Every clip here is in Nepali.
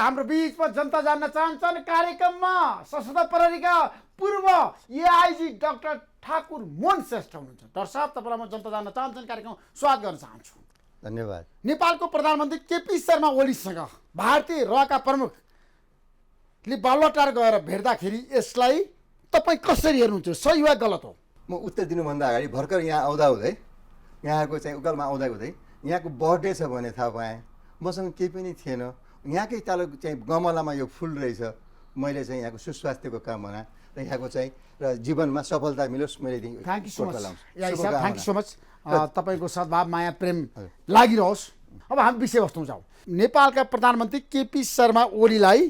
हाम्रो बिचमा जनता जान्न चाहन्छन् कार्यक्रममा सशस्त्र प्रहरीका पूर्व एआइजी डाक्टर ठाकुर मोहन श्रेष्ठ हुनुहुन्छ। डाक्टर साहब, तपाईँलाई म जनता जान्न चाहन्छन् कार्यक्रम स्वागत गर्न चाहन्छु। धन्यवाद। नेपालको प्रधानमन्त्री केपी शर्मा ओलीसँग भारतीय रका प्रमुखले बालुवाटार गएर भेट्दाखेरि यसलाई तपाईँ कसरी हेर्नुहुन्छ, सही वा गलत हो? म उत्तर दिनुभन्दा अगाडि भर्खर यहाँ आउँदाहुँदै यहाँको चाहिँ उकालमा आउँदाहुँदै यहाँको बर्थडे छ भने थाहा पाएँ। मसँग केही पनि थिएन। यहाँकै तालु चाहिँ गमलामा यो फुल रहेछ। मैले चाहिँ यहाँको सुस्वास्थ्यको कामना र यहाँको चाहिँ र जीवनमा सफलता मिलोस् मैले thank you so much. Thank you so much. तपाईँको सद्भाव माया प्रेम लागिरहोस्। अब हामी विषयवस्तुमा जाउँ। नेपालका प्रधानमन्त्री केपी शर्मा ओलीलाई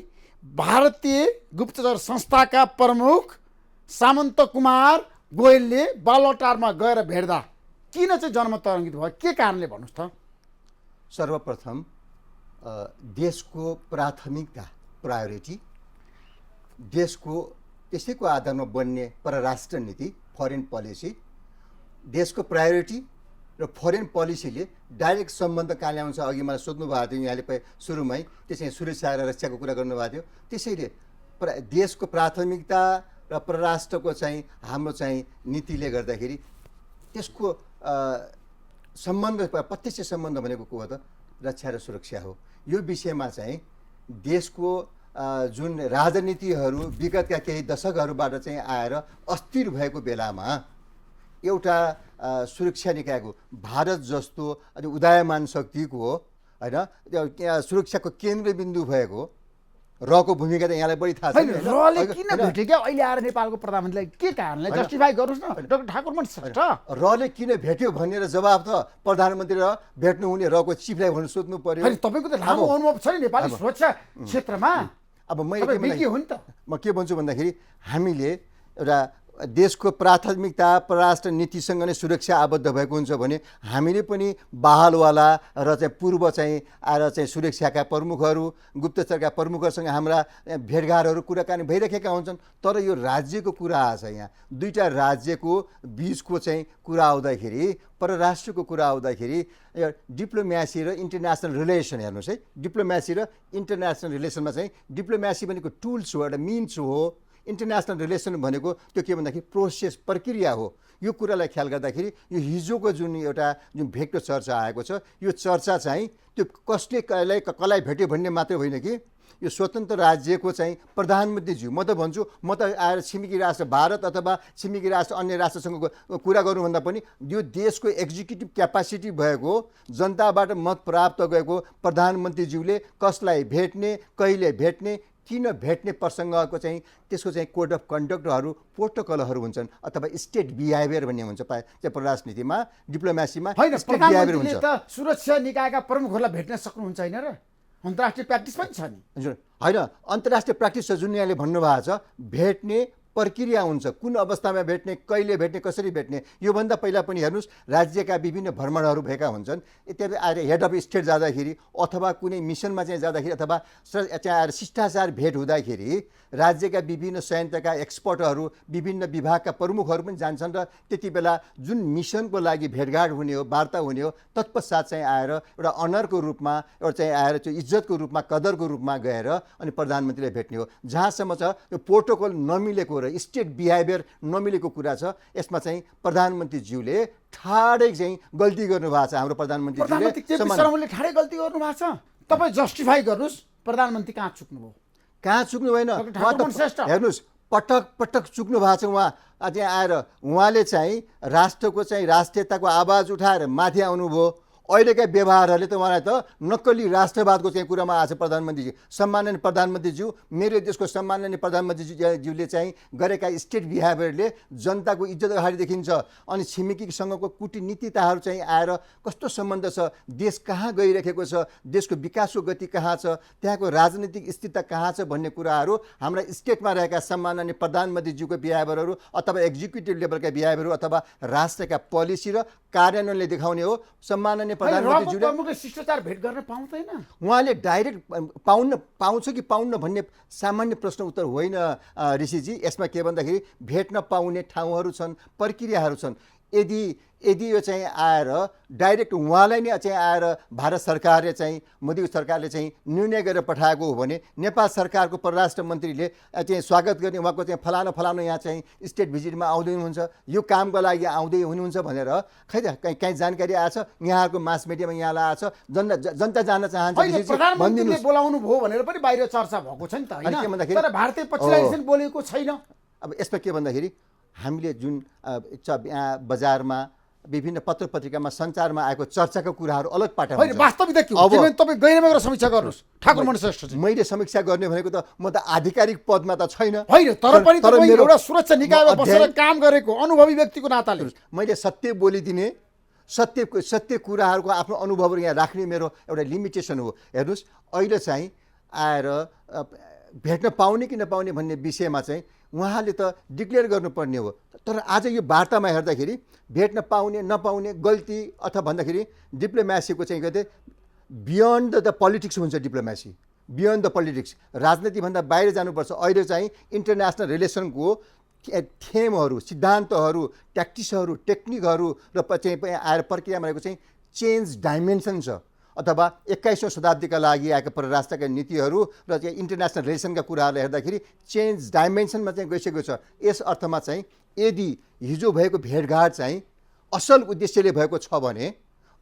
भारतीय गुप्तचर संस्थाका प्रमुख सामन्त कुमार गोयलले बालुवाटारमा गएर भेट्दा किन चाहिँ जनमत तरङ्गित भयो, के कारणले भन्नुहोस् त? सर्वप्रथम देशको प्राथमिकता प्रायोरिटी, देशको त्यसैको आधारमा बन्ने परराष्ट्र नीति फरेन पोलिसी, देशको प्रायोरिटी र फरेन पोलिसीले डाइरेक्ट सम्बन्ध कहाँ ल्याउँछ? अघि मलाई सोध्नु भएको थियो यहाँले सुरुमै त्यसै सुरक्षा र रक्षाको कुरा गर्नुभएको थियो। त्यसैले देशको प्राथमिकता र परराष्ट्रको चाहिँ हाम्रो चाहिँ नीतिले गर्दाखेरि त्यसको सम्बन्ध प्रत्यक्ष सम्बन्ध भनेको को हो त? रक्षा र सुरक्षा हो। यो विषयमा चाहिँ देशको जुन राजनीतिहरू विगतका केही दशकहरूबाट चाहिँ आएर अस्थिर भएको बेलामा एउटा सुरक्षा निकायको भारत जस्तो उदयमान शक्तिको होइन सुरक्षाको केन्द्रबिन्दु भएको रको भूमिका त यहाँलाई बढी थाहा छ। रले किन भेट्यो क्या अहिले आएर नेपालको प्रधानमन्त्रीलाई, के कारणले जस्टिफाई गर्नुहोस् न डाक्टर ठाकुर मोहन श्रेष्ठ। रले किन भेट्यो भनेर जवाब त प्रधानमन्त्री र भेट्नु हुने रको चिफलाई भनेर सोध्नु पर्यो। तपाईँको त लामो अनुभव छ नि नेपाली सुरक्षा क्षेत्रमा। अब म के भन्छु भन्दाखेरि हामीले एउटा देशको प्राथमिकता परराष्ट्र नीतिसँग नै सुरक्षा आबद्ध भएको हुन्छ भने हामीले पनि बहालवाला र चाहिँ पूर्व चाहिँ आएर चाहिँ सुरक्षाका प्रमुखहरू गुप्तचरका प्रमुखहरूसँग हाम्रा भेटघाटहरू कुराकानी भइरहेका हुन्छन्। तर यो राज्यको कुरा आछ, यहाँ दुईवटा राज्यको बिचको चाहिँ कुरा आउँदाखेरि परराष्ट्रको कुरा आउँदाखेरि डिप्लोमेसी र इन्टरनेसनल रिलेसन हेर्नुहोस् है। डिप्लोमेसी र इन्टरनेसनल रिलेसनमा चाहिँ डिप्लोमेसी भनेको टुल्स हो, एउटा मिन्स हो। इन्टरनेसनल रिलेसन भनेको त्यो के भन्दाखेरि प्रोसेस प्रक्रिया हो। यो कुरालाई ख्याल गर्दाखेरि यो हिजोको जुन एउटा जुन भेटको चर्चा आएको छ यो चर्चा चाहिँ त्यो कसले कसलाई भेट्यो भन्ने मात्रै होइन कि यो स्वतन्त्र राज्यको चाहिँ प्रधानमन्त्रीज्यू, म त भन्छु म त आएर छिमेकी राष्ट्र भारत अथवा छिमेकी राष्ट्र अन्य राष्ट्रसँग कुरा गर्नुभन्दा पनि यो देशको एक्जिक्युटिभ क्यापासिटी भएको जनताबाट मत प्राप्त गरेको प्रधानमन्त्रीज्यूले कसलाई भेट्ने, कहिले भेट्ने, किन भेट्ने प्रसङ्गको चाहिँ त्यसको चाहिँ कोड अफ कन्डक्टहरू प्रोटोकलहरू हुन्छन् अथवा स्टेट बिहेभियर भन्ने हुन्छ चाहिँ परराष्ट्र नीतिमा डिप्लोमेसीमा स्टेट बिहेभियर हुन्छ। त सुरक्षा निकायका प्रमुखहरूलाई भेट्न सक्नुहुन्छ होइन र? अन्तर्राष्ट्रिय प्र्याक्टिस पनि छ नि। हजुर होइन, अन्तर्राष्ट्रिय प्र्याक्टिस छ जुन यहाँले भन्नुभएको छ। भेट्ने प्रक्रिया हुन्छ, कुन अवस्थामा भेट्ने, कहिले भेट्ने, कसरी भेट्ने। योभन्दा पहिला पनि हेर्नुहोस् राज्यका विभिन्न भ्रमणहरू भएका हुन्छन्। इत्यादि आएर हेड अफ स्टेट जाँदाखेरि अथवा कुनै मिसनमा चाहिँ जाँदाखेरि अथवा चाहिँ आएर शिष्टाचार भेट हुँदाखेरि राज्यका विभिन्न संयन्त्रका एक्सपर्टहरू विभिन्न विभागका प्रमुखहरू पनि जान्छन् र त्यति बेला जुन मिसनको लागि भेटघाट हुने हो, वार्ता हुने हो, तत्पश्चात चाहिँ आएर एउटा अनरको रूपमा एउटा चाहिँ आएर त्यो इज्जतको रूपमा कदरको रूपमा गएर अनि प्रधानमन्त्रीलाई भेट्ने हो। जहाँसम्म छ यो प्रोटोकल नमिलेको र स्टेट बिहेभियर नमिलेको कुरा छ, यसमा चाहिँ प्रधानमन्त्रीज्यूले ठाडै चाहिँ गल्ती गर्नुभएको छ। हाम्रो प्रधानमन्त्री ठाडै गल्ती गर्नुभएको छ। तपाईँ जस्टिफाई गर्नुहोस्, प्रधानमन्त्री कहाँ चुक्नुभयो? कहाँ चुक्नु भएन, हेर्नुहोस् पटक पटक चुक्नु भएको छ। उहाँ त्यहाँ आएर उहाँले चाहिँ राष्ट्रको चाहिँ राष्ट्रियताको आवाज उठाएर माथि आउनुभयो। अहिलेका व्यवहारहरूले त उहाँलाई त नक्कली राष्ट्रवादको चाहिँ कुरामा आएको छ। प्रधानमन्त्रीज्यू, सम्माननीय प्रधानमन्त्रीज्यू, मेरो देशको सम्माननीय प्रधानमन्त्रीज्यूले चाहिँ गरेका स्टेट बिहेभियरले जनताको इज्जत अगाडि देखिन्छ। अनि छिमेकीसँगको कूटनीतिताहरू चाहिँ आएर कस्तो सम्बन्ध छ, देश कहाँ गइरहेको छ, देशको विकासको गति कहाँ छ, त्यहाँको राजनीतिक स्थिरता कहाँ छ भन्ने कुराहरू हाम्रा स्टेटमा रहेका सम्माननीय प्रधानमन्त्रीज्यूको बिहेभियरहरू अथवा एक्जिक्युटिभ लेभलका बिहेभियरहरू अथवा राष्ट्रका पोलिसी र कार्यान्वयनले देखाउने हो। सम्माननीय प्रधानमन्त्रीज्यूले शिष्टाचार भेट गर्न पाउँदैन। उहाँले डाइरेक्ट पाउँछ कि पाउन्न भन्ने सामान्य प्रश्न उत्तर होइन ऋषिजी। यसमा के भन्दाखेरि भेट्न पाउने ठाउँहरू छन्, प्रक्रियाहरू छन्। यदि यो चाहिँ आएर डाइरेक्ट उहाँलाई नै चाहिँ आएर भारत सरकारले चाहिँ मोदी सरकारले चाहिँ निर्णय गरेर पठाएको हो भने नेपाल सरकारको परराष्ट्र मन्त्रीले चाहिँ स्वागत गर्ने उहाँको चाहिँ फलानु यहाँ चाहिँ स्टेट भिजिटमा आउँदै हुनुहुन्छ, यो कामको लागि आउँदै हुनुहुन्छ भनेर खै त कहीँ जानकारी आएछ, यहाँहरूको मास मिडियामा यहाँलाई आएछ, जनता जान्न चाहन्छ प्रधानमन्त्रीले बोलाउनु भयो भनेर पनि बाहिर चर्चा भएको छ नि त हैन, तर भारतीय पक्षलाई बोलेको छैन। अब यसमा के भन्दाखेरि हामीले जुन बजारमा विभिन्न पत्र पत्रिकामा सञ्चारमा आएको चर्चाको कुराहरू अलग पाटा हुन्छ। वास्तविकता के हो तपाईँ गहिरोमा गएर समीक्षा गर्नुहोस् ठाकुरमणि श्रेष्ठजी। मैले समीक्षा गर्ने भनेको त म त आधिकारिक पदमा त छैन होइन, तर पनि तपाईँ एउटा सुरक्षा निकायमा बसेर काम गरेको अनुभवी व्यक्तिको नाताले मैले सत्य बोलिदिने, सत्य कुराहरूको आफ्नो अनुभवहरू यहाँ राख्ने मेरो एउटा लिमिटेसन हो। हेर्नुहोस् अहिले चाहिँ आएर भेट्न पाउने कि नपाउने भन्ने विषयमा चाहिँ उहाँले त डिक्लेयर गर्नुपर्ने हो, तर आज यो वार्तामा हेर्दाखेरि भेट्न पाउने नपाउने गल्ती अथवा भन्दाखेरि डिप्लोमेसीको चाहिँ के बियोन्ड द पोलिटिक्स हुन्छ। डिप्लोमेसी बियोन्ड द पोलिटिक्स, राजनीतिभन्दा बाहिर जानुपर्छ। अहिले चाहिँ इन्टरनेसनल रिलेसनको थेमहरू, सिद्धान्तहरू, ट्याक्टिक्सहरू, टेक्निकहरू र चाहिँ आएर प्रक्रियामा रहेको चाहिँ चेन्ज डाइमेन्सन छ, अथवा 21औं शताब्दीका लागि आएका परराष्ट्रका नीतिहरू र चाहिँ इन्टरनेसनल रिलेसनका कुराहरूले हेर्दाखेरि चेन्ज डाइमेन्सनमा चाहिँ गइसकेको छ। यस अर्थमा चाहिँ यदि हिजो भएको भेटघाट चाहिँ असल उद्देश्यले भएको छ भने,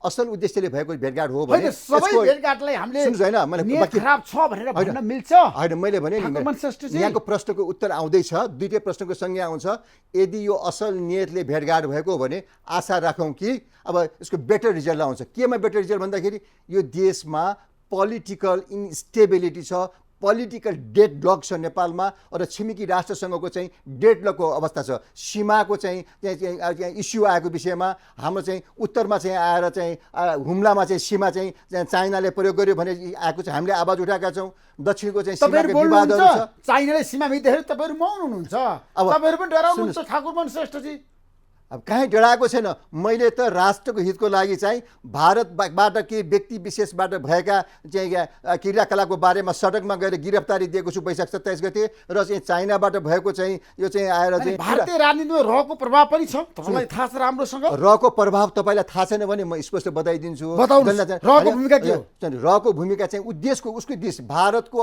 असल उद्देश्यले भएको भेटघाट हो भने सबै भेटघाटलाई हामीले खराब छ भनेर भन्न मिल्छ हैन। मैले भने नि यहाँको प्रश्नको उत्तर आउँदैछ, द्वितीय प्रश्नको संज्ञा आउँछ। यदि यो असल नियतले भेटघाट भएको हो भने आशा राखौँ कि अब यसको बेटर रिजल्ट आउँछ। केमा बेटर रिजल्ट भन्दाखेरि यो देशमा पोलिटिकल इन्स्टेबिलिटी छ, पोलिटिकल डेडलक छ नेपालमा, र छिमेकी राष्ट्रसँगको चाहिँ डेडलकको अवस्था छ। सीमाको चाहिँ इस्यु आएको विषयमा हाम्रो चाहिँ उत्तरमा चाहिँ आएर चाहिँ हुम्लामा चाहिँ सीमा चाहिँ चाइनाले प्रयोग गर्यो भने आएको चाहिँ हामीले आवाज उठाएका छौँ। दक्षिणको चाहिँ सीमाको विवादहरू छ, चाइनाले सीमा मिच्दाखेरि तपाईँहरू मौन हुनुहुन्छ, तपाईँहरू पनि डराउनुहुन्छ ठाकुरमणि श्रेष्ठजी। अब कहीँ डराएको छैन। मैले त राष्ट्रको हितको लागि चाहिँ भारतबाट केही व्यक्ति विशेषबाट भएका चाहिँ क्रियाकलापको बारेमा सडकमा गएर गिरफ्तारी दिएको छु वैशाख 27 गते, र चाहिँ चाइनाबाट भएको चाहिँ यो चाहिँ आएर चाहिँ भारतीय राजनीतिमा रहको प्रभाव पनि छ, तपाईँलाई थाहा छ राम्रोसँग। रहको प्रभाव तपाईँलाई थाहा छैन भने म स्पष्ट बताइदिन्छु। रहको भूमिका के हो? रहको भूमिका चाहिँ उद्देश्यको उसको देश भारतको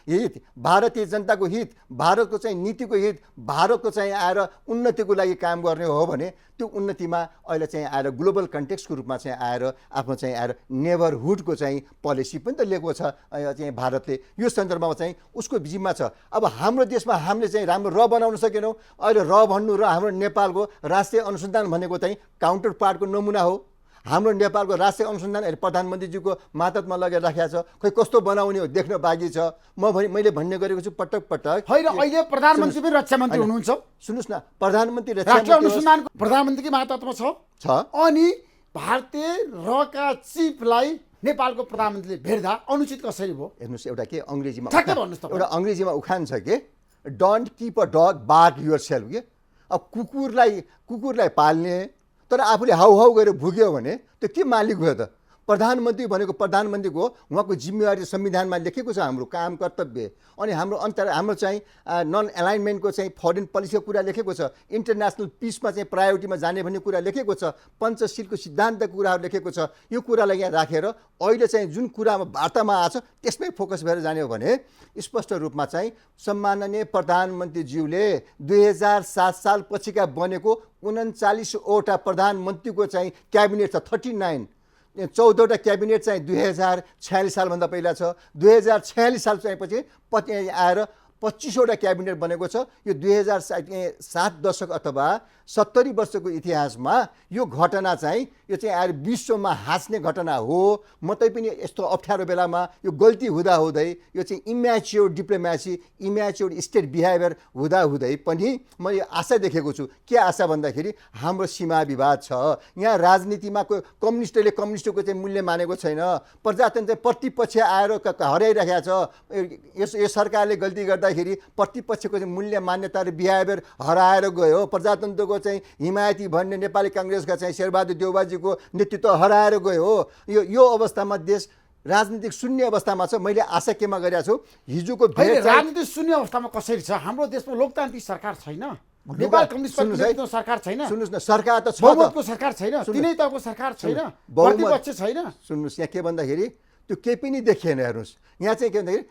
हित, भारतीय जनताको हित, भारतको चाहिँ नीतिको हित, भारतको चाहिँ आएर उन्नतिको लागि काम गर्ने हो भने त्यो उन्नतिमा अहिले चाहिँ आएर ग्लोबल कन्टेक्स्टको रूपमा चाहिँ आएर आफ्नो चाहिँ आएर नेबरहुडको चाहिँ पोलिसी पनि त लिएको छ चाहिँ भारतले। यो सन्दर्भमा चाहिँ उसको जिम्मा छ। अब हाम्रो देशमा हामीले चाहिँ राम्रो र बनाउन सकेनौँ। अहिले र भन्नु र हाम्रो नेपालको राष्ट्रिय अनुसन्धान भनेको चाहिँ काउन्टर पार्टको नमुना हो। हाम्रो नेपालको राष्ट्रिय अनुसन्धान अहिले प्रधानमन्त्रीजीको मातहतमा लगेर राखेको छ, खै कस्तो बनाउने हो देख्न बाँकी छ। मैले भन्ने गरेको छु पटक पटक। होइन, अहिले प्रधानमन्त्री पनि रक्षा मन्त्री हुनुहुन्छ। सुन्नुहोस् न, प्रधानमन्त्री राष्ट्रिय अनुसन्धानको प्रधानमन्त्रीकै मातहतमा छ, अनि भारतीय रका चिफलाई नेपालको प्रधानमन्त्रीले भेट्दा अनुचित कसरी भयो? हेर्नुहोस्, एउटा के अङ्ग्रेजीमा एउटा अङ्ग्रेजीमा उखान छ कि don't keep a dog bark yourself के। अब कुकुरलाई पाल्ने तर आफूले हाउ गरेर भुग्यो भने त्यो के मालिक भयो त? प्रधानमन्त्री भनेको प्रधानमन्त्रीको उहाँको जिम्मेवारी संविधानमा लेखेको छ, हाम्रो काम कर्तव्य। अनि हाम्रो चाहिँ नन एलाइनमेन्टको चाहिँ फरेन पोलिसीको कुरा लेखेको छ, इन्टरनेसनल पिसमा चाहिँ प्रायोरिटीमा जाने भन्ने कुरा लेखेको छ, पञ्चशीलको सिद्धान्तको कुराहरू लेखेको छ। यो कुरालाई यहाँ राखेर अहिले चाहिँ जुन कुरामा वार्तामा आएको छ त्यसमै फोकस भएर जाने हो भने स्पष्ट रूपमा चाहिँ सम्माननीय प्रधानमन्त्रीज्यूले 2007 साल पछिका बनेको 39वटा प्रधानमन्त्रीको चाहिँ क्याबिनेट छ, 39। 14वटा क्याबिनेट चाहिँ 2046 सालभन्दा पहिला छ। 2046 साल चाहिँ पछि आएर 25वटा क्याबिनेट बनेको छ। यो 2007 दशक अथवा 70 वर्षको इतिहासमा यो घटना चाहिँ यो चाहिँ आएर विश्वमा हाँस्ने घटना हो। म पनि यस्तो अप्ठ्यारो बेलामा यो गल्ती हुँदै यो चाहिँ immature diplomacy, immature state behaviour हुँदै पनि मैले आशा देखेको छु। के आशा भन्दाखेरि हाम्रो सीमा विवाद छ। यहाँ राजनीतिमा कम्युनिस्टले कम्युनिस्टको चाहिँ मूल्य मानेको छैन, प्रजातन्त्र प्रतिपक्ष आएर हराइरहेको छ। यो सरकारले गल्ती गर्दाखेरि प्रतिपक्षको चाहिँ मूल्य मान्यता र बिहेभियर हराएर गयो। प्रजातन्त्रको चाहिँ हिमायती भन्ने नेपाली काङ्ग्रेसका चाहिँ शेरबहादुर देउवाजीको नेतृत्व हराएर गयो। यो अवस्थामा देश राजनीतिक शून्य अवस्थामा छ। मैले आशा केमा गरेको छु, हिजोको राजनीतिक शून्य अवस्थामा कसरी छ? हाम्रो देशमा लोकतान्त्रिक सरकार छैन। नेपाल कम्युनिस्ट पार्टी नेतृत्वको सरकार छैन, सुन्नुहोस् न, सरकार त छ, बहुमतको सरकार छैन, तिनै तहको सरकार छैन, प्रतिपक्ष छैन। सुन्नुहोस्, यहाँ के भन्दाखेरि त्यो केही पनि देखिएन। हेर्नुहोस्, यहाँ चाहिँ के भन्दाखेरि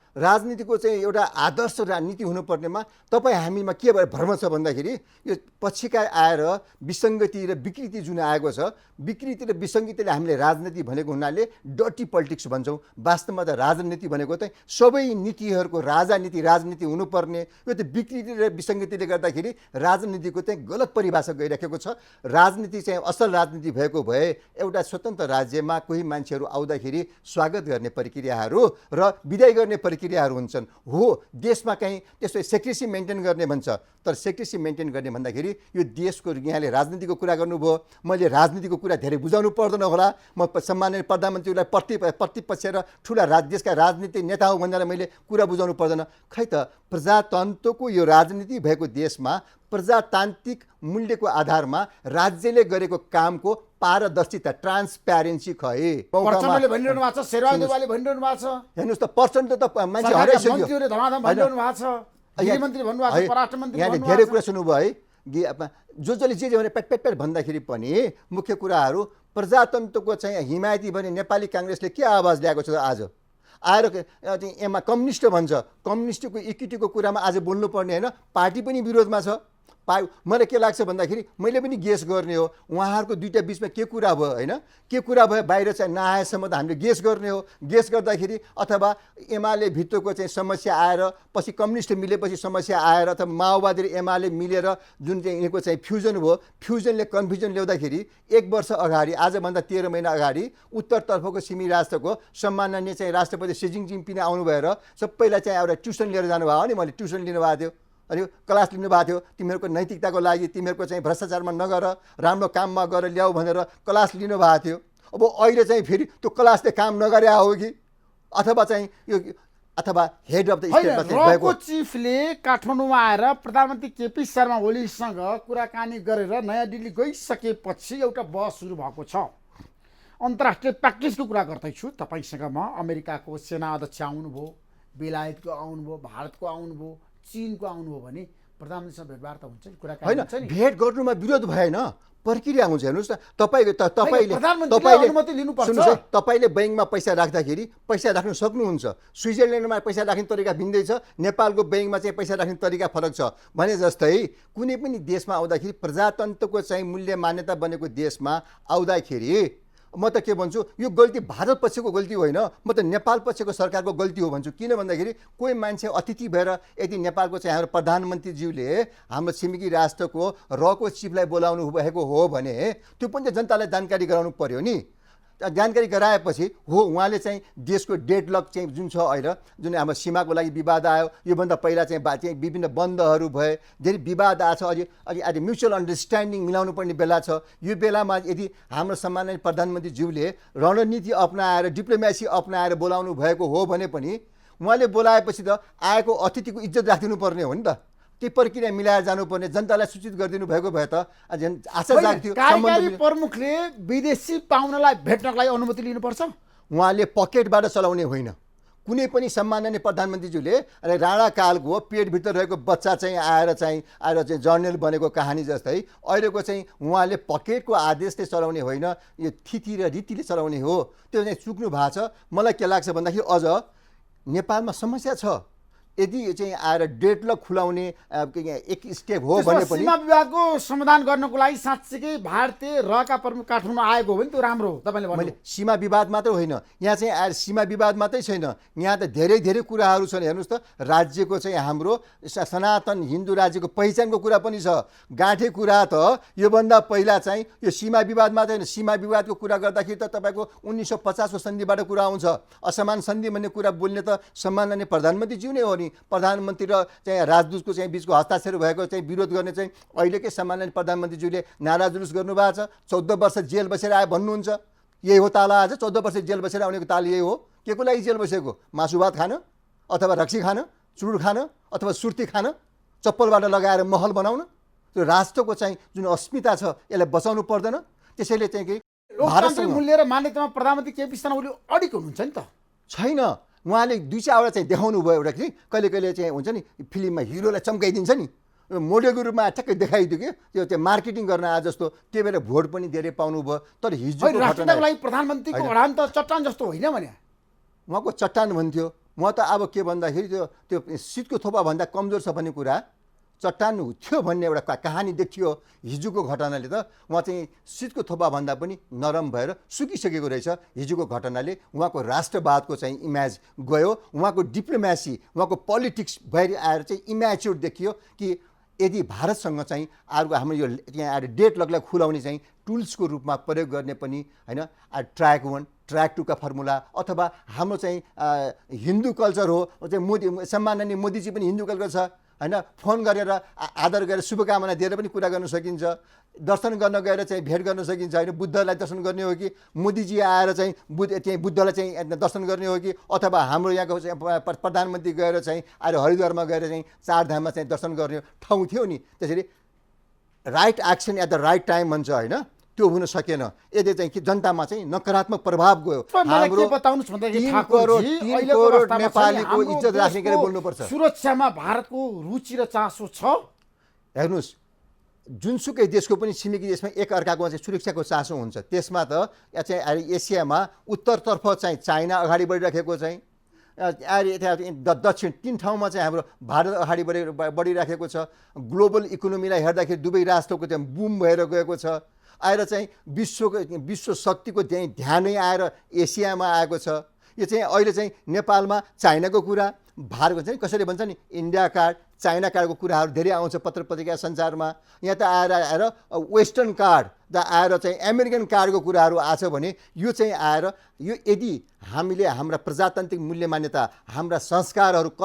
राजनीतिको चाहिँ एउटा आदर्श नीति हुनुपर्नेमा तपाईँ हामीमा के भ्रम छ भन्दाखेरि यो पछिका आएर विसङ्गति र विकृति जुन आएको छ, विकृति र विसङ्गतिले हामीले राजनीति भनेको हुनाले डर्टी पोलिटिक्स भन्छौँ। वास्तवमा त राजनीति भनेको चाहिँ सबै नीतिहरूको राजनीति हुनुपर्ने। यो त विकृति र विसङ्गतिले गर्दाखेरि राजनीतिको चाहिँ गलत परिभाषा गइराखेको छ। राजनीति चाहिँ असल राजनीति भएको भए एउटा स्वतन्त्र राज्यमा कोही मान्छेहरू आउँदाखेरि स्वागत गर्ने प्रक्रियाहरू र विदाई गर्ने प्रक्रियाहरू हुन्छन्। हो, देशमा कहीँ त्यसो सेक्रेसी मेन्टेन गर्ने भन्छ, तर सेक्रेसी मेन्टेन गर्ने भन्दाखेरि यो देशको यहाँले राजनीतिको कुरा गर्नुभयो, मैले राजनीतिको कुरा धेरै बुझाउनु पर्दैन होला। म सम्माननीय प्रधानमन्त्रीलाई प्रतिपक्ष र ठुला देशका राजनीतिक नेता हो भनेर मैले कुरा बुझाउनु पर्दैन। खै त प्रजातन्त्रको यो राजनीति भएको देशमा प्रजातान्त्रिक मूल्यको आधारमा राज्यले गरेको कामको पारदर्शिता, ट्रान्सप्यारेन्सी खै प्रचण्डले भनिरहनु भएको छ, शेरबहादुर देउवाले भनिरहनु भएको छ, हेर्नुहोस् त प्रचण्ड त मान्छे हराइसक्यो, मन्त्रीले धमाधम भनिरहनु भएको छ, गृहमन्त्री भन्नुभएको छ, परराष्ट्र मन्त्री यहाँले धेरै कुरा सुन्नुभयो है। जसले जे भने पेट भन्दाखेरि पनि मुख्य कुराहरू प्रजातन्त्रको चाहिँ हिमायती भने नेपाली काङ्ग्रेसले के आवाज ल्याएको छ आज आएर एमा कम्युनिस्ट भन्छ। कम्युनिस्टको इक्विटीको कुरामा आज बोल्नुपर्ने होइन, पार्टी पनि विरोधमा छ। मलाई के लाग्छ भन्दाखेरि मैले पनि गेस गर्ने हो, उहाँहरूको दुईटा बिचमा के कुरा भयो होइन, के कुरा भयो बाहिर चाहिँ नआएसम्म त हामीले गेस गर्ने हो। गेस गर्दाखेरि अथवा एमाले भित्रको चाहिँ समस्या आएर पछि कम्युनिस्ट मिलेपछि समस्या आएर अथवा माओवादी र एमाले मिलेर जुन चाहिँ यिनीहरूको चाहिँ फ्युजन भयो, फ्युजनले कन्फ्युजन ल्याउँदाखेरि 1 वर्ष अगाडि, आजभन्दा 13 महिना अगाडि उत्तरतर्फको सिमी राष्ट्रको सम्माननीय चाहिँ राष्ट्रपति सी जिनपिङ आउनु भएर सबैलाई चाहिँ एउटा ट्युसन लिएर जानुभयो नि। मैले ट्युसन लिनुभएको थियो, अनि क्लास लिनुभएको थियो, तिमीहरूको नैतिकताको लागि, तिमीहरूको चाहिँ भ्रष्टाचारमा नगर, राम्रो काममा गएर ल्याऊ भनेर क्लास लिनुभएको थियो। अब अहिले चाहिँ फेरि त्यो क्लासले काम नगरे हो कि अथवा चाहिँ यो अथवा हेड अफ द स्टेटमा भएको चिफले काठमाडौँमा आएर प्रधानमन्त्री केपी शर्मा ओलीसँग कुराकानी गरेर नयाँ दिल्ली गइसकेपछि एउटा बहस सुरु भएको छ। अन्तर्राष्ट्रिय प्र्याक्टिसको कुरा गर्दैछु तपाईँसँग म। अमेरिकाको सेना अध्यक्ष आउनुभयो, बेलायतको आउनुभयो, भारतको आउनुभयो, चीनको आउनुभयो भने प्रधानमन्त्रीसँग भेटवार्ता हुन्छ नि, कुराकानी हुन्छ नि। भेट गर्नुमा विरोध भएन, प्रक्रिया हुन्छ। हेर्नुहोस् न, तपाईँले अनुमति लिनुपर्छ। तपाईँले बैङ्कमा पैसा राख्दाखेरि पैसा राख्न सक्नुहुन्छ। स्विजरल्यान्डमा पैसा राख्ने तरिका भिन्दै छ, नेपालको बैङ्कमा चाहिँ पैसा राख्ने तरिका फरक छ। भने जस्तै कुनै पनि देशमा आउँदाखेरि प्रजातन्त्रको चाहिँ मूल्य मान्यता बनेको देशमा आउँदाखेरि म त के भन्छु, यो गल्ती भारत पक्षको गल्ती होइन, म त नेपाल पक्षको सरकारको गल्ती हो भन्छु। किन भन्दाखेरि कोही मान्छे अतिथि भएर यदि नेपालको चाहिँ हाम्रो प्रधानमन्त्रीज्यूले हाम्रो छिमेकी राष्ट्रको रको चिफलाई बोलाउनु भएको हो भने त्यो पनि जनतालाई जानकारी गराउनु पर्यो नि। जानकारी गराएपछि हो उहाँले चाहिँ देशको डेडलक चाहिँ जुन छ अहिले, जुन हाम्रो सीमाको लागि विवाद आयो, योभन्दा पहिला चाहिँ विभिन्न बन्दहरू भए, धेरै विवाद आएको छ, अझै म्युचुअल अन्डरस्ट्यान्डिङ मिलाउनु पर्ने बेला छ। यो बेलामा यदि हाम्रो सम्माननीय प्रधानमन्त्रीज्यूले रणनीति अपनाएर, डिप्लोमेसी अपनाएर बोलाउनु भएको हो भने पनि उहाँले बोलाएपछि त आएको अतिथिको इज्जत राखिदिनु पर्ने हो नि त। त्यो प्रक्रिया मिलाएर जानुपर्ने, जनतालाई सूचित गरिदिनु भएको भए त आशा जाग्थ्यो। कार्यकारी प्रमुखले विदेशी पाहुनालाई भेट्नको लागि अनुमति लिनुपर्छ। उहाँले पकेटबाट चलाउने होइन। कुनै पनि सम्माननीय प्रधानमन्त्रीज्यूले राणाकालको पेटभित्र रहेको बच्चा चाहिँ आएर चाहिँ जर्नल बनेको कहानी जस्तै अहिलेको चाहिँ उहाँले पकेटको आदेशले चलाउने होइन, यो थिति र रीतिले चलाउने हो। त्यो चाहिँ चुक्नु भएको छ। मलाई के लाग्छ भन्दाखेरि अझ नेपालमा समस्या छ। यदि चाहिँ आएर डेडलक खुलाउने एक स्टेप हो भने पनि सीमा विवादको समाधान गर्नको लागि साँच्चै भारतीय रहका प्रमुख काठमाडौँ आएको हो भने त्यो राम्रो हो। तपाईँले मैले सीमा विवाद मात्र होइन, यहाँ चाहिँ आएर सीमा विवाद मात्रै छैन, यहाँ त धेरै कुराहरू छन्। हेर्नुहोस् त, राज्यको चाहिँ हाम्रो सनातन हिन्दू राज्यको पहिचानको कुरा पनि छ। गाँठे कुरा त योभन्दा पहिला चाहिँ यो सीमा विवाद मात्रै होइन, सीमा विवादको कुरा गर्दाखेरि त तपाईँको 1950को सन्धिबाट कुरा आउँछ। असमान सन्धि भन्ने कुरा बोल्ने त सम्माननीय प्रधानमन्त्रीज्यू नै हो नि। प्रधानमन्त्री र चाहिँ राजदूतको चाहिँ बिचको हस्ताक्षर भएको चाहिँ विरोध गर्ने चाहिँ अहिलेकै सम्माननीय प्रधानमन्त्रीज्यूले नारा जुलुस गर्नुभएको छ। 14 वर्ष जेल बसेर आए भन्नुहुन्छ, यही हो ताला। आज 14 वर्ष जेल बसेर आउनेको ताल यही हो। के को लागि जेल बसेको? मासु भात खान अथवा रक्सी खान, चुरुट खान अथवा सुर्ती खान, चप्पलबाट लगाएर महल बनाउन? त्यो राष्ट्रको चाहिँ जुन अस्मिता छ यसलाई बचाउनु पर्दैन। त्यसैले चाहिँ कि लोकतान्त्रिक मूल्य र मान्यतामा प्रधानमन्त्री केपी शर्मा ओली अडिक हुनुहुन्छ नि त? छैन। उहाँले 2-4 वटा चाहिँ देखाउनु भयो एउटा कि कहिले चाहिँ हुन्छ नि फिल्ममा हिरोलाई चम्काइदिन्छ नि, मोडेलको रूपमा ठ्याक्कै देखाइदियो कि त्यो चाहिँ मार्केटिङ गर्न आए जस्तो। त्यही भएर भोट पनि धेरै पाउनुभयो। तर हिजोको घटना लागि प्रधानमन्त्रीको अडान त चट्टान जस्तो होइन भने उहाँको चट्टान भन्थ्यो। म त अब के भन्दाखेरि त्यो शीतको थोपा भन्दा कमजोर छ भन्ने कुरा चट्टान थियो भन्ने एउटा कहानी देखियो हिजोको घटनाले। त उहाँ चाहिँ शीतको थोपा भन्दा पनि नरम भएर सुकिसकेको रहेछ हिजोको घटनाले। उहाँको राष्ट्रवादको चाहिँ इमेज गयो, उहाँको डिप्लोमेसी, उहाँको पोलिटिक्स भएर आएर चाहिँ इम्याच्योर देखियो कि यदि भारतसँग चाहिँ अर्को हाम्रो यो यहाँ आएर डेडलकलाई खुलाउने चाहिँ टुल्सको रूपमा प्रयोग गर्ने पनि होइन, ट्र्याक 1 ट्र्याक 2 का फर्मुला अथवा हाम्रो चाहिँ हिन्दू कल्चर हो चाहिँ मोदी सम्माननीय मोदीजी पनि हिन्दू कल्चर छ होइन, फोन गरेर आदर गरेर शुभकामना दिएर पनि कुरा गर्न सकिन्छ। दर्शन गर्न गएर चाहिँ भेट गर्न सकिन्छ होइन, बुद्धलाई दर्शन गर्ने हो कि मोदीजी आएर चाहिँ बुद्धलाई चाहिँ दर्शन गर्ने हो कि अथवा हाम्रो यहाँको चाहिँ प्रधानमन्त्री गएर चाहिँ आएर हरिद्वारमा गएर चाहिँ चारधाममा चाहिँ दर्शन गर्ने ठाउँ थियो नि। त्यसरी right action at the right time भन्छ होइन, त्यो हुन सकेन। यदि चाहिँ कि जनतामा चाहिँ नकारात्मक प्रभाव गयो। हाम्रो 3 करोड नेपालीको इज्जत राख्ने गरी बोल्नुपर्छ। सुरक्षामा भारतको रुचि र चासो छ। हेर्नुहोस्, जुनसुकै देशको पनि छिमेकी देशमा एक अर्काको चाहिँ सुरक्षाको चासो हुन्छ। त्यसमा त चाहिँ एसियामा उत्तरतर्फ चाहिँ चाइना अगाडि बढिराखेको चाहिँ दक्षिण 3 ठाउँमा चाहिँ हाम्रो भारत अगाडि बढिराखेको छ। ग्लोबल इकोनोमीलाई हेर्दाखेरि दुवै राष्ट्रको चाहिँ बुम भएर गएको छ। आएर चाहिँ विश्व शक्तिको त्यही ध्यानै आएर एसियामा आएको छ। यो चाहिँ अहिले चाहिँ नेपालमा चाइनाको कुरा, भारतको चाहिँ कसैले भन्छ नि इन्डिया कार्ड चाइना कार्डको कुराहरू धेरै आउँछ पत्र पत्रिका सञ्चारमा। यहाँ त आएर वेस्टर्न कार्ड द आएर चाहिँ अमेरिकन कार्डको कुराहरू आछ भने यो चाहिँ आएर यो यदि हामीले हाम्रा प्रजातान्त्रिक मूल्य मान्यता, हाम्रा संस्कारहरू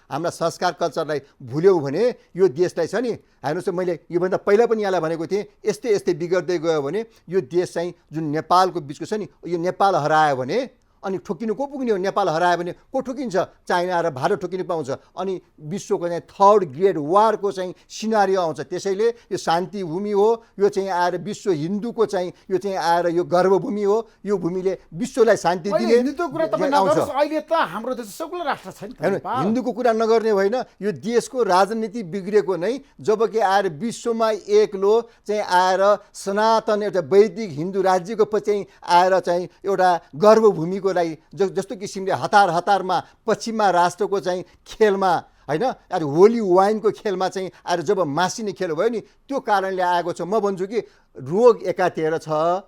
हाम्रा संस्कार कल्चरलाई भुल्यौँ भने यो देशलाई छ नि, हेर्नुहोस् मैले योभन्दा पहिला पनि यहाँलाई भनेको थिएँ, यस्तै बिगड्दै गयो भने यो देश चाहिँ जुन नेपालको बिचको छ नि, यो नेपाल हरायो भने अनि ठोकिनु को पुग्ने हो? नेपाल हरायो भने को ठोकिन्छ? चाइना र भारत ठोकिनु पाउँछ। अनि विश्वको चाहिँ 3rd ग्रेड वारको चाहिँ सिनारियो आउँछ। त्यसैले यो शान्ति भूमि हो, यो चाहिँ आएर विश्व हिन्दूको चाहिँ यो चाहिँ आएर यो गर्भभूमि हो। यो भूमिले विश्वलाई शान्ति दिने आउँछ। अहिले त हाम्रो देश सेकुलर राष्ट्र छैन। हिन्दूको कुरा नगर्ने होइन, यो देशको राजनीति बिग्रेको नै जबकि आएर विश्वमा एक्लो चाहिँ आएर सनातन एउटा वैदिक हिन्दू राज्यको चाहिँ आएर चाहिँ एउटा गर्भभूमिको जस्तो किसिमले हतारमा पश्चिममा राष्ट्रको चाहिँ खेलमा होइन, आज होली वाइनको खेलमा चाहिँ आज जब मासिने खेल भयो नि, त्यो कारणले आएको छ। म भन्छु कि रोग एकातिर छ,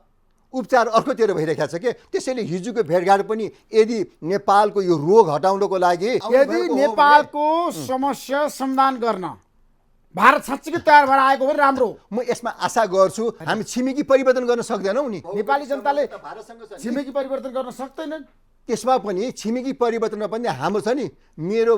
उपचार अर्कोतिर भइरहेको छ के। त्यसैले हिजोको भेटघाट पनि यदि नेपालको यो रोग हटाउनको लागि यदि नेपालको समस्या समाधान गर्न भारत साँच्चै तयार भएर आएको हो राम्रो। म यसमा आशा गर्छु हामी छिमेकी परिवर्तन गर्न सक्दैनौँ नि। नेपाली जनताले छिमेकी परिवर्तन गर्न सक्दैनन्। त्यसमा पनि छिमेकी परिवर्तनमा पनि हाम्रो छ नि, मेरो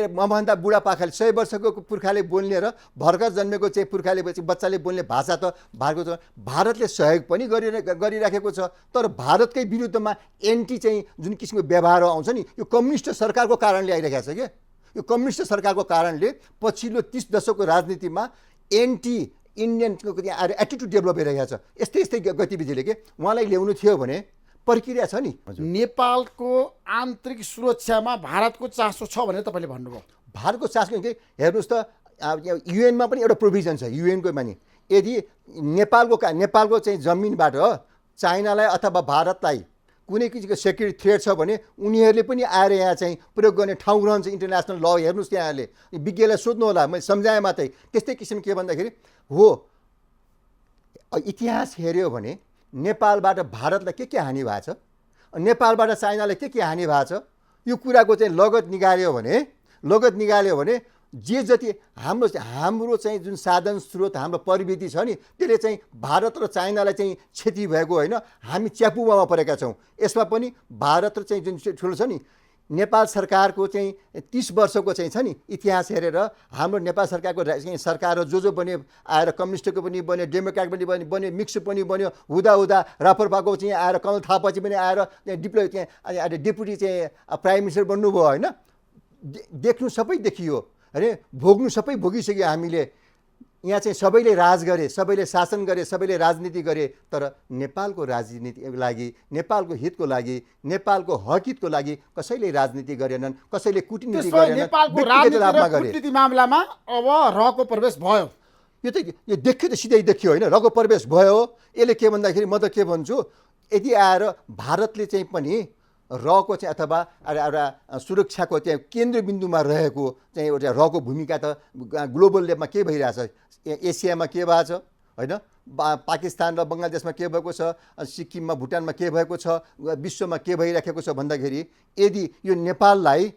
मभन्दा बुढापाकाले 100 वर्षको पुर्खाले बोल्ने र भर्खर जन्मेको चाहिँ पुर्खाले बच्चाले बोल्ने भाषा त भारतले सहयोग पनि गरिराखेको छ। तर भारतकै विरुद्धमा एन्टी चाहिँ जुन किसिमको व्यवहार आउँछ नि, यो कम्युनिस्ट सरकारको कारणले आइरहेको छ क्या। यो कम्युनिस्ट सरकारको कारणले पछिल्लो 30 दशकको राजनीतिमा एन्टी इन्डियनको एटिट्युड डेभलप भइरहेको छ। यस्तै गतिविधिले के उहाँलाई ल्याउनु थियो भने प्रक्रिया छ नि। नेपालको आन्तरिक सुरक्षामा भारतको चासो छ भनेर तपाईँले भन्नुभयो। भारतको चासो के हेर्नुहोस् त, युएनमा पनि एउटा प्रोभिजन छ। युएनको मानि यदि नेपालको चाहिँ जमिनबाट चाइनालाई अथवा भारतलाई कुनै किसिमको सेक्युरिटी थ्रेट छ भने उनीहरूले पनि आएर यहाँ चाहिँ प्रयोग गर्ने ठाउँ रहन्छ इन्टरनेसनल ल। हेर्नुहोस् त्यहाँले विज्ञलाई सोध्नु होला, मैले सम्झाएँ मात्रै। त्यस्तै किसिम के भन्दाखेरि हो इतिहास हेऱ्यो भने नेपालबाट भारतलाई के हानि भएको छ, नेपालबाट चाइनालाई के हानि भएको छ, यो कुराको चाहिँ लगत निकाल्यो भने जे जति हाम्रो चाहिँ जुन साधन स्रोत हाम्रो प्रविधि छ नि, त्यसले चाहिँ भारत र चाइनालाई चाहिँ क्षति भएको होइन, हामी च्यापुवामा परेका छौँ। यसमा पनि भारत र चाहिँ जुन ठुलो छ नि, नेपाल सरकारको चाहिँ 30 वर्षको चाहिँ छ नि इतिहास हेरेर हाम्रो नेपाल सरकारको सरकार जो बन्यो आएर कम्युनिस्टको पनि बन्यो, डेमोक्रेट पनि बन्यो, मिक्स पनि बन्यो, हुँदा रापरपाको चाहिँ आएर कमल थापापछि पनि आएर त्यहाँ डेपुटी चाहिँ प्राइम मिनिस्टर बन्नुभयो होइन। देख्नु सबै देखियो अरे, भोग्नु सबै भोगिसक्यो हामीले। यहाँ चाहिँ सबैले राज गरे, सबैले शासन गरे, सबैले राजनीति गरे, तर नेपालको राजनीतिको लागि, नेपालको हितको लागि, नेपालको हकितको लागि कसैले राजनीति गरेनन्, कसैले कुटनीति गरेनन्। नेपालको राजनीति र कुटनीति मामलामा अब रको प्रवेश भयो। यो देखियो त, सिधै देखियो होइन, रको प्रवेश भयो। यसले के भन्दाखेरि म त के भन्छु, यदि आएर भारतले चाहिँ पनि रको चाहिँ अथवा एउटा सुरक्षाको चाहिँ केन्द्रबिन्दुमा रहेको चाहिँ एउटा रको भूमिका त ग्लोबल लेभलमा के भइरहेछ, एसियामा के भएको छ होइन, पाकिस्तान र बङ्गलादेशमा के भएको छ, सिक्किममा भुटानमा के भएको छ, विश्वमा के भइराखेको छ भन्दाखेरि यदि यो नेपाललाई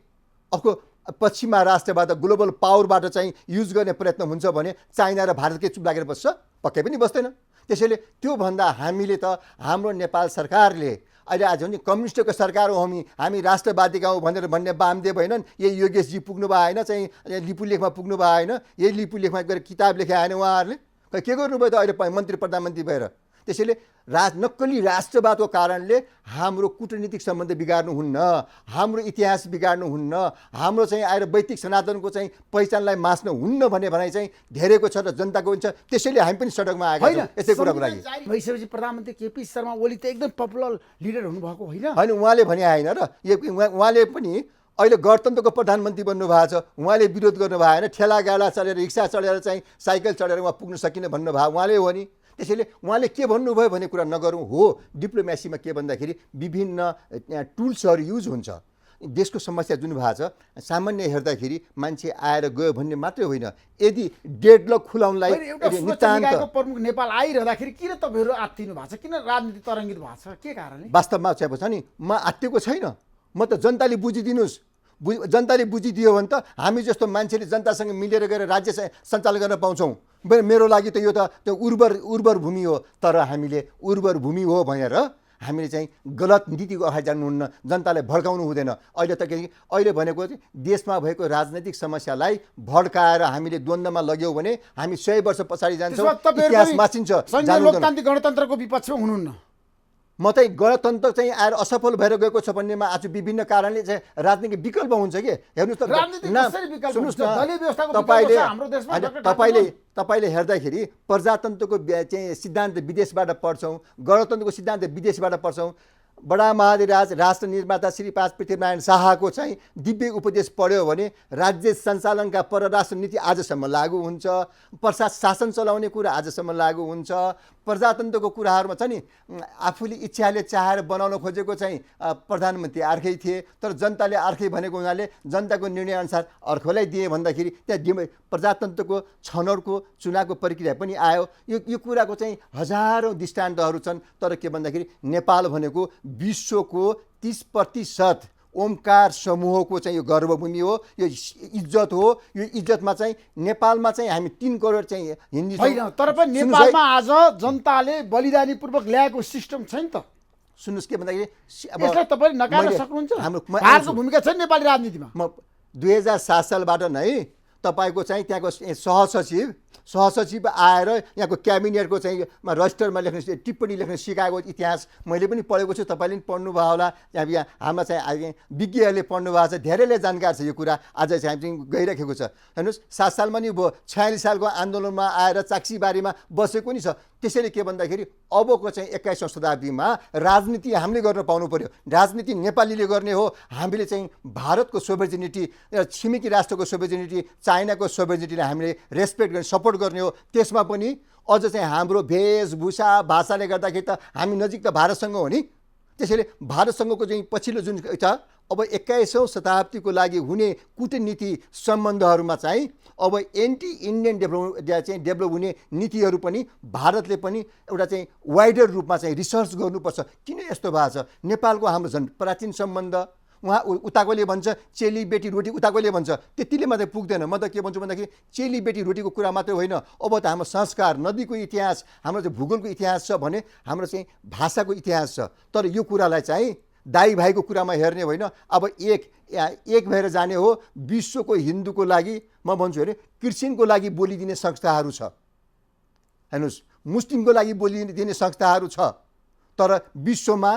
अर्को पश्चिमा राष्ट्रबाट ग्लोबल पावरबाट चाहिँ युज गर्ने प्रयत्न हुन्छ भने चाइना र भारतकै चुप लागेर बस्छ? पक्कै पनि बस्दैन। त्यसैले त्योभन्दा हामीले त हाम्रो नेपाल सरकारले अहिले आज भने कम्युनिस्टको सरकार हो, हामी राष्ट्रवादीका हौँ भनेर भन्ने वामदेव होइनन्, यही योगेशजी पुग्नु भयो होइन, चाहिँ लिपुलेखमा पुग्नु भयो होइन, यही लिपुलेखमा गएर किताब लेखे आएन उहाँहरूले, के गर्नुभयो त अहिले मन्त्री प्रधानमन्त्री भएर? त्यसैले नक्कली राष्ट्रवादको कारणले हाम्रो कूटनीतिक सम्बन्ध बिगार्नुहुन्न, हाम्रो इतिहास बिगार्नुहुन्न, हाम्रो चाहिँ आएर वैदिक सनातनको चाहिँ पहिचानलाई मास्नु हुन्न भन्ने भनाइ चाहिँ धेरैको छ र जनताको हुन्छ। त्यसैले हामी पनि सडकमा आएका छौँ यसै कुराको लागि। भइसकेपछि प्रधानमन्त्री केपी शर्मा ओली त एकदम पपुलर लिडर हुनुभएको होइन? होइन, उहाँले भने आएन र, उहाँले पनि अहिले गणतन्त्रको प्रधानमन्त्री बन्नुभएको छ, उहाँले विरोध गर्नु भएन, ठेला गाडा चढेर रिक्सा चढेर चाहिँ साइकल चढेर उहाँ पुग्न सकिने भन्नुभयो, उहाँले हो नि। त्यसैले उहाँले के भन्नुभयो भन्ने कुरा नगरौँ। हो, डिप्लोमेसीमा के भन्दाखेरि विभिन्न टुल्सहरू युज हुन्छ। देशको समस्या जुन भएको छ सामान्य हेर्दाखेरि मान्छे आएर गयो भन्ने मात्रै होइन, यदि डेडलक खुलाउनलाई नितान्त प्रमुख नेपाल आइरहँदाखेरि किन तपाईँहरू आत्तिनु भएको छ, किन राजनीति तरङ्गित भएको छ, के कारणले? वास्तवमा चाहिँ छ नि, म आत्तिएको छैन, म त जनताले बुझिदिनुहोस्, जनताले बुझिदियो भने त हामी जस्तो मान्छेले जनतासँग मिलेर गएर राज्य सञ्चालन गर्न पाउँछौँ। मेरो लागि त यो त उर्वर भूमि हो, तर हामीले उर्वर भूमि हो भनेर हामीले चाहिँ गलत नीतिको अगाडि जानुहुन्न, जनतालाई भड्काउनु हुँदैन। अहिले त अहिले भनेको देशमा भएको राजनैतिक समस्यालाई भड्काएर हामीले द्वन्द्वमा लग्यौँ भने हामी 100 वर्ष पछाडि जान्छौँ, इतिहास मासिन्छ। लोकतान्त्रिक गणतन्त्रको विपक्षमा हुनुहुन्न? म चाहिँ गणतन्त्र चाहिँ आएर असफल भएर गएको छ भन्नेमा आज विभिन्न कारणले चाहिँ राजनीतिक विकल्प हुन्छ कि हेर्नुहोस् त, तपाईँले हेर्दाखेरि प्रजातन्त्रको चाहिँ सिद्धान्त विदेशबाट पढ्छौँ, गणतन्त्रको सिद्धान्त विदेशबाट पढ्छौँ। बडा महाधिराज राष्ट्र निर्माता श्री 5 पृथ्वीनारायण शाहको चाहिँ दिव्य उपदेश पढ्यो भने राज्य सञ्चालनका परराष्ट्र नीति आजसम्म लागू हुन्छ, शासन चलाउने कुरा आजसम्म लागू हुन्छ। प्रजातन्त्रको कुराहरूमा छ नि, आफूले इच्छाले चाहेर बनाउन खोजेको चाहिँ प्रधानमन्त्री अर्कै थिए, तर जनताले अर्कै भनेको हुनाले जनताको निर्णयअनुसार अर्कोलाई दिए भन्दाखेरि त्यहाँ प्रजातन्त्रको छनौटको चुनावको प्रक्रिया पनि आयो। यो कुराको चाहिँ हजारौँ दृष्टान्तहरू छन्। तर के भन्दाखेरि नेपाल भनेको विश्वको 30% ओमकार समूहको चाहिँ यो गर्भभूमि हो, यो इज्जत हो। यो इज्जतमा चाहिँ नेपालमा चाहिँ हामी 3 करोड चाहिँ हिन्दी छैन, तर पनि नेपालमा आज जनताले बलिदानीपूर्वक ल्याएको सिस्टम छैन त। सुन्नुहोस्, के भन्दाखेरि यसलाई तपाईले नकार्न सक्नुहुन्छ? हाम्रो भूमिका छ नेपाली राजनीतिमा। म 2007 सालबाट नै तपाईँको चाहिँ त्यहाँको सहसचिव आएर यहाँको क्याबिनेटको चाहिँ रजिस्टरमा लेख्ने टिप्पणी लेख्न सिकाएको इतिहास मैले पनि पढेको छु, तपाईँले पनि पढ्नुभयो होला। यहाँ हाम्रा चाहिँ विज्ञहरूले पढ्नु भएको छ, धेरैले जानकार छ यो कुरा। आज चाहिँ हामी गइरहेको छ। हेर्नुहोस्, 7 सालमा नि भयो, 46 सालको आन्दोलनमा आएर चाक्सीबारीमा बसेको नि छ। त्यसैले के भन्दाखेरि अबको चाहिँ 21औं शताब्दीमा राजनीति हामीले गर्न पाउनु पर्यो। राजनीति नेपालीले गर्ने हो। हामीले चाहिँ भारतको सोभरेनिटी, छिमेकी राष्ट्रको सोभरेनिटी, चाइनाको सोभरेनिटीलाई हामीले रेस्पेक्ट गर्ने, सपोर्ट गर्ने हो। त्यसमा पनि अझ चाहिँ हाम्रो वेशभूषा भाषाले गर्दाखेरि त हामी नजिक त भारतसँग हो नि। त्यसैले भारतसँगको चाहिँ पछिल्लो जुन छ अब 21औं शताब्दीको लागि हुने कूटनीति सम्बन्धहरूमा चाहिँ अब एन्टी इन्डियन डेभलप हुने नीतिहरू पनि भारतले पनि एउटा चाहिँ वाइडर रूपमा चाहिँ रिसर्च गर्नुपर्छ। किन यस्तो भएको छ? नेपालको हाम्रो झन् प्राचीन सम्बन्ध, उहाँ उताकोले भन्छ चेली बेटी रोटी, उताकोले भन्छ, त्यतिले मात्रै पुग्दैन। म त के भन्छु भन्दाखेरि चेली बेटी रोटीको कुरा मात्रै होइन, अब त हाम्रो संस्कार, नदीको इतिहास, हाम्रो चाहिँ भूगोलको इतिहास छ भने हाम्रो चाहिँ भाषाको इतिहास छ। तर यो कुरालाई चाहिँ दाइ भाइको कुरामा हेर्ने होइन। अब एक भएर जाने हो। विश्वको हिन्दूको लागि म भन्छु भने क्रिस्चियनको लागि बोलिदिने संस्थाहरू छ, हेर्नुहोस्, मुस्लिमको लागि बोलिदिने संस्थाहरू छ, तर विश्वमा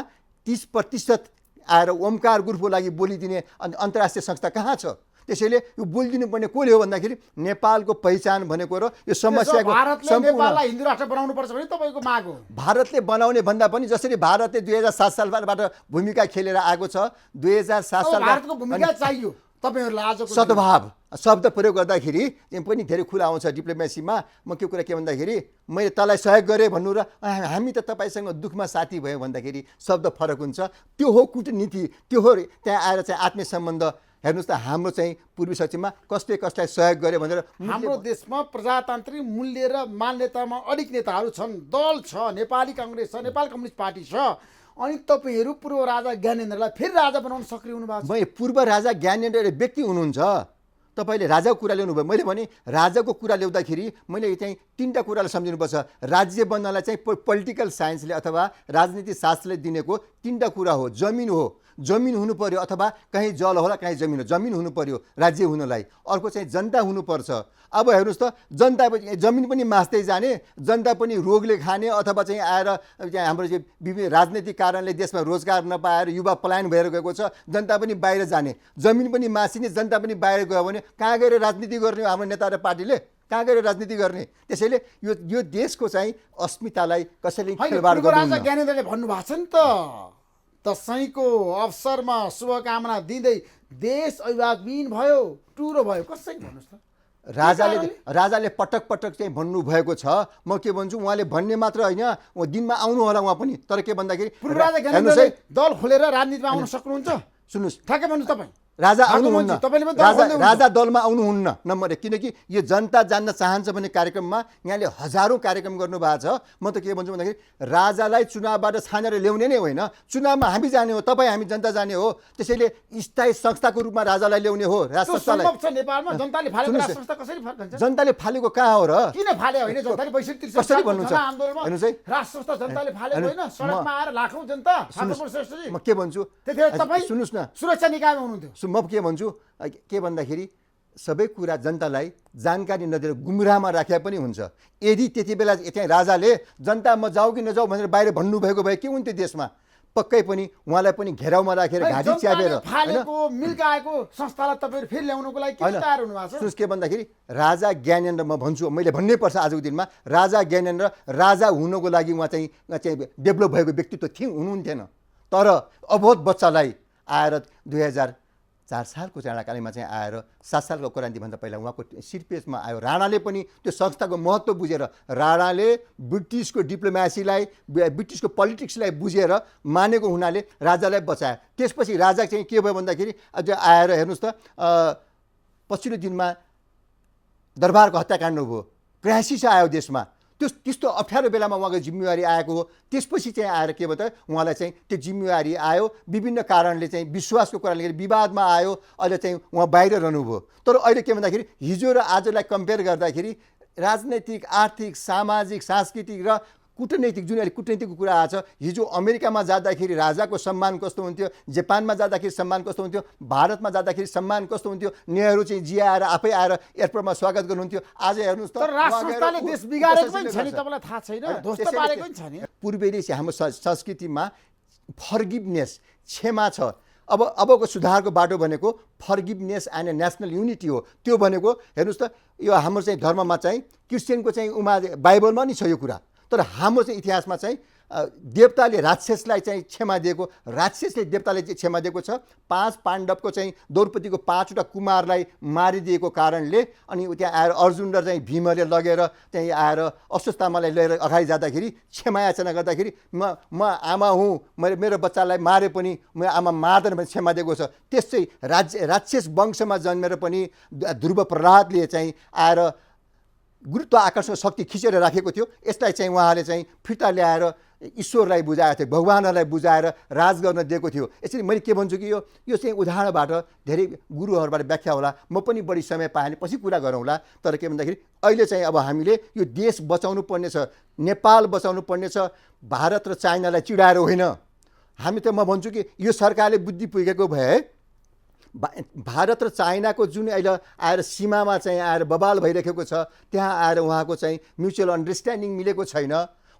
30% आएर ओमकार ग्रुपको लागि बोलिदिने अन्तर्राष्ट्रिय संस्था कहाँ छ? त्यसैले यो बोलिदिनु पर्ने कसले हो भन्दाखेरि नेपालको पहिचान भनेको र यो समस्याको भारतले नेपाललाई हिन्दू राष्ट्र बनाउनु पर्छ भने तपाईँको माग हो। भारतले बनाउने भन्दा पनि जसरी भारतले 2007 सालबाट भूमिका खेलेर आएको छ, 2007 सालमा भारतको भूमिका चाहियो तपाईहरुलाई आजको सद्भाव शब्द प्रयोग गर्दाखेरि पनि धेरै खुला आउँछ डिप्लोमेसीमा। म के कुरा के भन्दाखेरि मैले तँलाई सहयोग गरेँ भन्नु र हामी त तपाईँसँग दुःखमा साथी भयो भन्दाखेरि शब्द फरक हुन्छ। त्यो हो कूटनीति, त्यो हो त्यहाँ आएर चाहिँ आत्मीय सम्बन्ध। हेर्नुहोस् त हाम्रो चाहिँ पूर्वी पश्चिममा कसले कसलाई सहयोग गरे भनेर हाम्रो देशमा प्रजातान्त्रिक मूल्य र मान्यतामा अडिक नेताहरू छन्, दल छ, नेपाली काङ्ग्रेस छ, नेपाल कम्युनिस्ट पार्टी छ। अनि तपाईँहरू पूर्व राजा ज्ञानेन्द्रलाई फेरि राजा बनाउन सक्रिय हुनुभएको छ। मैले पूर्व राजा ज्ञानेन्द्र व्यक्ति हुनुहुन्छ, तपाईँले राजाको कुरा ल्याउनुभयो। मैले भने राजाको कुरा ल्याउँदाखेरि मैले चाहिँ तीनटा कुरालाई सम्झिनुपर्छ। राज्य बन्नलाई चाहिँ पोलिटिकल साइन्सले अथवा राजनीति शास्त्रले दिनेको तीनटा कुरा हो। जमिन हो, जमिन हुनु पर्यो, अथवा कहीँ जल होला कहीँ जमिन हो, जमिन हुनु पर्यो राज्य हुनलाई। अर्को चाहिँ जनता हुनुपर्छ। अब हेर्नुहोस् त जनता जमिन पनि मास्दै जाने, जनता पनि रोगले खाने, अथवा चाहिँ आएर हाम्रो चाहिँ विभिन्न राजनीतिक कारणले देशमा रोजगार नपाएर युवा पलायन भएर गएको छ, जनता पनि बाहिर जाने, जमिन पनि मासिने, जनता पनि बाहिर गयो भने कहाँ गएर राजनीति गर्ने हो हाम्रो नेता र पार्टीले? कहाँ गएर राजनीति गर्ने? त्यसैले यो देशको चाहिँ अस्मितालाई कसैले खेलबाड गर्नु। राजा ज्ञानेन्द्रले भन्नुभएको छ नि त, दसैँको अवसरमा शुभकामना दिँदै देश अभिभावकविहीन भयो, टुरो भयो। कसरी भन्नुहोस् त? राजाले पटक पटक चाहिँ भन्नुभएको छ। म के भन्छु, उहाँले भन्ने मात्र होइन, दिनमा आउनु होला उहाँ पनि। तर के भन्दाखेरि पूर्व राजा ज्ञानेन्द्रले दल खोलेर राजनीतिमा आउन सक्नुहुन्छ? सुन्नुहोस्, ठ्याक्कै भन्नुहोस् तपाईँ। राजा आउनुहुन्न, राजा दलमा आउनुहुन्न नम्बर एक। किनकि यो जनता जान्न चाहन्छ भन्ने कार्यक्रममा यहाँले हजारौँ कार्यक्रम गर्नुभएको छ। म त के भन्छु भन्दाखेरि राजालाई चुनावबाट छानेर ल्याउने नै होइन, चुनावमा हामी जाने हो, तपाईँ हामी जनता जाने हो। त्यसैले स्थायी संस्थाको रूपमा राजालाई ल्याउने हो। जनताले फालेको कहाँ हो र? किन फाले होइन? जनताले 65-63 कसरी भन्नुहुन्छ? हेर्नुहोस् है, राष्ट्र संस्था जनताले फालेको होइन, सडकमा आएर लाखौँ जनता। म के भन्छु, सुन्नुहोस् न, सुरक्षा निकायमा हुनुहुन्थ्यो। म के भन्छु के भन्दाखेरि सबै कुरा जनतालाई जानकारी नदिएर गुमराहमा राखे पनि हुन्छ। यदि त्यति बेला त्यहाँ राजाले जनता म जाऊ कि नजाऊ भनेर बाहिर भन्नुभएको भए के हुन्थ्यो देशमा? पक्कै पनि उहाँलाई पनि घेराउमा राखेर घाँटी च्यापेर फालेको मिल्काएको संस्थालाई तपाईँहरू फेरि ल्याउनुको लागि के तयार हुनुभएको छ? के भन्दाखेरि राजा ज्ञानेन्द्र, म भन्छु, मैले भन्नै पर्छ आजको दिनमा, राजा ज्ञानेन्द्र राजा हुनको लागि उहाँ चाहिँ डेभलप भएको व्यक्तित्व हुनुहुन्थेन। तर अबोध बच्चालाई आएर 2004 सालको चाँडाकालीमा चाहिँ आएर 7 सालको क्रान्तिभन्दा पहिला उहाँको सिरपेजमा आयो। राणाले पनि त्यो संस्थाको महत्त्व बुझेर, राणाले ब्रिटिसको डिप्लोमेसीलाई, ब्रिटिसको पोलिटिक्सलाई बुझेर मानेको हुनाले राजालाई बचायो। त्यसपछि राजा चाहिँ के भयो भन्दाखेरि अझ आएर हेर्नुहोस् त, पछिल्लो दिनमा दरबारको हत्याकाण्ड भयो, क्राइसिस आयो देशमा। त्यस्तो अप्ठ्यारो बेलामा उहाँको जिम्मेवारी आएको हो। त्यसपछि चाहिँ आएर के भयो त, उहाँलाई चाहिँ त्यो जिम्मेवारी आयो, विभिन्न कारणले चाहिँ विश्वासको कुराले गर्दा विवादमा आयो, अहिले चाहिँ उहाँ बाहिर रहनुभयो। तर अहिले के भन्दाखेरि हिजो र आजलाई कम्पेयर गर्दाखेरि राजनैतिक, आर्थिक, सामाजिक, सांस्कृतिक र कूटनैतिक, जुन अहिले कूटनीतिको कुरा आएको छ, हिजो अमेरिकामा जाँदाखेरि राजाको सम्मान कस्तो हुन्थ्यो, जापानमा जाँदाखेरि सम्मान कस्तो हुन्थ्यो, भारतमा जाँदाखेरि सम्मान कस्तो हुन्थ्यो, नेहरू चाहिँ जियाएर आफै आएर एयरपोर्टमा स्वागत गर्नुहुन्थ्यो। आज हेर्नुहोस् त, देश बिगारेको पनि छ नि, तपाईँलाई थाहा छैन? ध्वस्त पारेको पनि छ नि। पूर्वेली हाम्रो संस्कृतिमा फर्गिभनेस, क्षमा छ। अबको सुधारको बाटो भनेको फर्गिभनेस एन्ड नेसनल युनिटी हो। त्यो भनेको हेर्नुहोस् त, यो हाम्रो चाहिँ धर्ममा चाहिँ क्रिस्चियनको चाहिँ बाइबलमा नि छ यो कुरा। तर हाम्रो चाहिँ इतिहासमा चाहिँ देवताले राक्षसलाई चाहिँ क्षमा दिएको, राक्षसले देवताले चाहिँ क्षमा दिएको छ। 5 पाण्डवको चाहिँ द्रौपदीको 5वटा कुमारलाई मारिदिएको कारणले अनि त्यहाँ आएर अर्जुन र चाहिँ भीमले लगेर त्यहाँ आएर अश्वत्थामालाई लिएर अगाडि जाँदाखेरि क्षमा याचना गर्दाखेरि म आमा हुँ, मेरो बच्चालाई मारे पनि म आमा मार्दैन भने क्षमा दिएको छ। त्यसै राक्षस वंशमा जन्मेर पनि ध्रुव प्रहलादले चाहिँ आएर गुरुत्व आकर्षण शक्ति खिचेर राखेको थियो। यसलाई चाहिँ उहाँले चाहिँ फिर्ता ल्याएर ईश्वरलाई बुझाएको थियो, भगवानहरूलाई बुझाएर राज गर्न दिएको थियो। यसरी मैले के भन्छु कि यो चाहिँ उदाहरणबाट धेरै गुरुहरूबाट व्याख्या होला। म पनि बढी समय पाएँ भने पछि कुरा गरौँला। तर के भन्दाखेरि अहिले चाहिँ अब हामीले यो देश बचाउनु पर्ने छ, नेपाल बचाउनु पर्ने छ, भारत र चाइनालाई चिडाएर होइन। हामी त म भन्छु कि यो सरकारले बुद्धि पुगेको भए भारत र चाइनाको जुन अहिले आएर सीमामा चाहिँ आएर बवाल भइरहेको छ, त्यहाँ आएर उहाँको चाहिँ म्युचुअल अन्डरस्ट्यान्डिङ मिलेको छैन।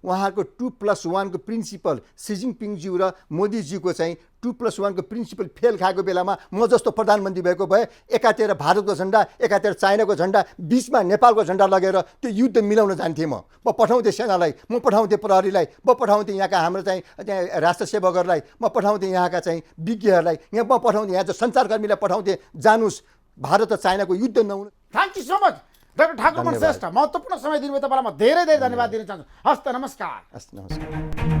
उहाँहरूको 2+1 को प्रिन्सिपल सी जिनपिङज्यू र मोदीज्यूको चाहिँ 2+1 को प्रिन्सिपल फेल खाएको बेलामा म जस्तो प्रधानमन्त्री भएको भए एकातिर भारतको झन्डा एकातिर चाइनाको झन्डा बिचमा नेपालको झन्डा लगेर त्यो युद्ध मिलाउन जान्थेँ म पठाउँथेँ सेनालाई, म पठाउँथेँ प्रहरीलाई, म पठाउँथेँ यहाँका हाम्रो चाहिँ राष्ट्र सेवकहरूलाई, म पठाउँथेँ यहाँका चाहिँ विज्ञहरूलाई, यहाँ म पठाउँथेँ यहाँ चाहिँ सञ्चारकर्मीलाई पठाउँथेँ, जानुस् भारत र चाइनाको युद्ध नहुनु। Thank you so much doctor Thakurman Shrestha, महत्त्वपूर्ण समय दिनुभयो। तपाईँलाई म धेरै धेरै धन्यवाद दिन चाहन्छु। हस्त नमस्कार। हस् नमस्कार।